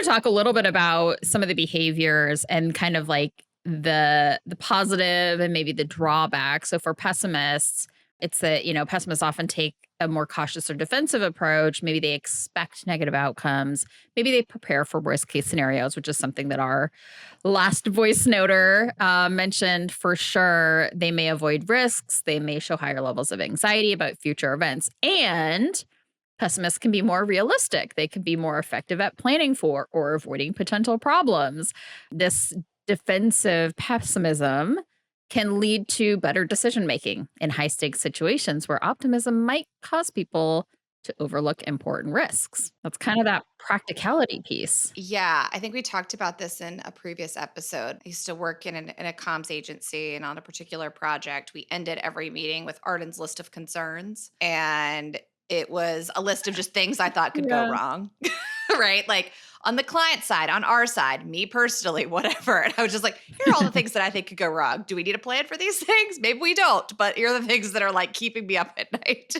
to talk a little bit about some of the behaviors and kind of like the positive and maybe the drawback. So for pessimists, it's that, pessimists often take a more cautious or defensive approach. Maybe they expect negative outcomes. Maybe they prepare for worst case scenarios, which is something that our last voice noter mentioned for sure. They may avoid risks. They may show higher levels of anxiety about future events. And pessimists can be more realistic. They can be more effective at planning for or avoiding potential problems. This defensive pessimism can lead to better decision making in high stakes situations where optimism might cause people to overlook important risks. That's kind of that practicality piece. Yeah, I think we talked about this in a previous episode. I used to work in a comms agency, and on a particular project, we ended every meeting with Arden's list of concerns. And it was a list of just things I thought could go Yeah. wrong, right? Like on the client side, on our side, me personally, whatever. And I was just like, here are all the things that I think could go wrong. Do we need a plan for these things? Maybe we don't, but here are the things that are like keeping me up at night.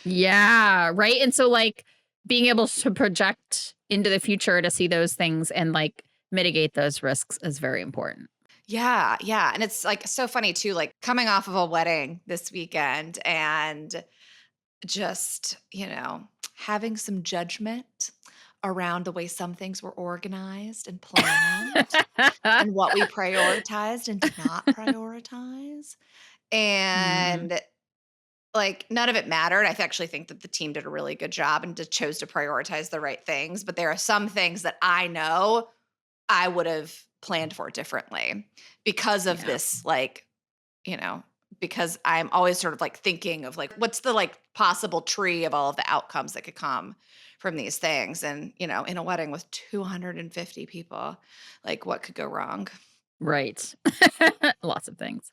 Yeah. Right. And so, like, being able to project into the future to see those things and like mitigate those risks is very important. Yeah, yeah, and it's, like, so funny too, like, coming off of a wedding this weekend and just, having some judgment around the way some things were organized and planned and what we prioritized and did not prioritize, Mm, and, like, none of it mattered. I actually think that the team did a really good job and just chose to prioritize the right things, but there are some things that I know I would have planned for differently because of yeah. this, like, you know, because I'm always sort of like thinking of like, what's the like possible tree of all of the outcomes that could come from these things? And, in a wedding with 250 people, like what could go wrong? Right. Lots of things.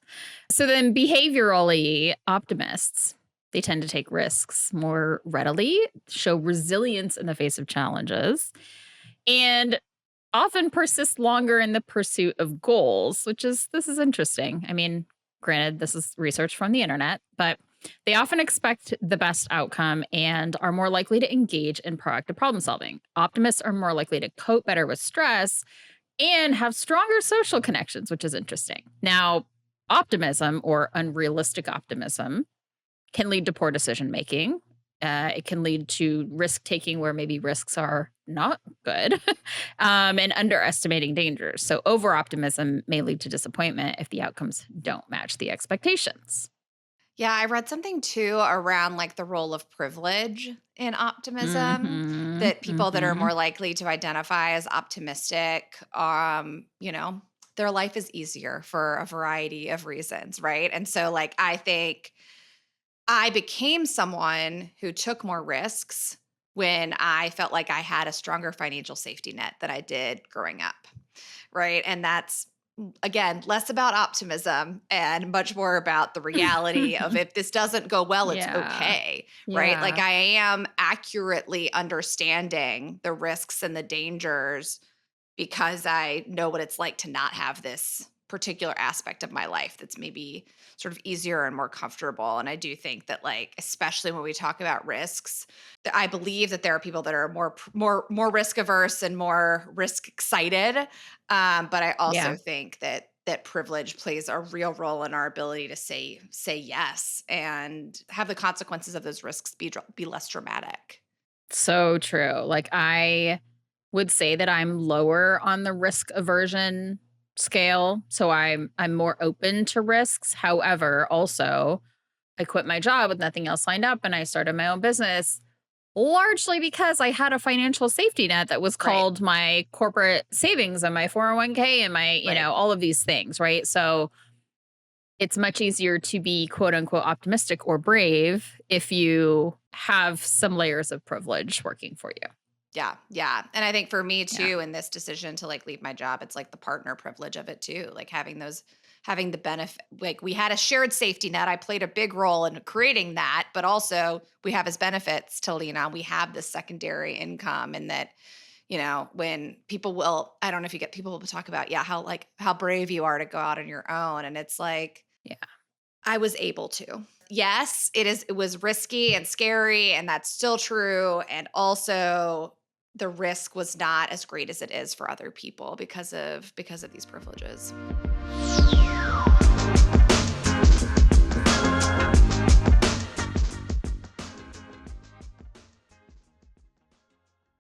So then behaviorally, optimists, they tend to take risks more readily, show resilience in the face of challenges, and often persist longer in the pursuit of goals, this is interesting. I mean, granted, this is research from the internet, but they often expect the best outcome and are more likely to engage in proactive problem solving. Optimists are more likely to cope better with stress and have stronger social connections, which is interesting. Now, optimism or unrealistic optimism can lead to poor decision making. It can lead to risk taking where maybe risks are not good and underestimating dangers. So, over optimism may lead to disappointment if the outcomes don't match the expectations. Yeah, I read something too around like the role of privilege in optimism, Hmm. that people that are Hmm. more likely to identify as optimistic, their life is easier for a variety of reasons, right? And so, like, I think I became someone who took more risks when I felt like I had a stronger financial safety net than I did growing up, right? And that's again less about optimism and much more about the reality of if this doesn't go well, it's Yeah. okay, right? Like Yeah. I am accurately understanding the risks and the dangers because I know what it's like to not have this particular aspect of my life that's maybe sort of easier and more comfortable. And I do think that, like, especially when we talk about risks, that I believe that there are people that are more risk averse and more risk excited. But I Yeah. also think that privilege plays a real role in our ability to say yes and have the consequences of those risks be less dramatic. So true. Like, I would say that I'm lower on the risk aversion scale, so I'm more open to risks. However, also, I quit my job with nothing else lined up and I started my own business largely because I had a financial safety net that was Right. called my corporate savings and my 401k and my, Right. all of these things, right? So, it's much easier to be quote unquote optimistic or brave if you have some layers of privilege working for you. Yeah, yeah, and I think for me Yeah. too, in this decision to, like, leave my job, it's, like, the partner privilege of it too, like, having the benefit, like, we had a shared safety net, I played a big role in creating that, but also we have as benefits to lean on, we have this secondary income, and that, when people will I don't know if you get people will talk about, yeah, how, like, how brave you are to go out on your own, and it's like, Yeah. I was able to. Yes, it was risky and scary, and that's still true, and also the risk was not as great as it is for other people because of these privileges.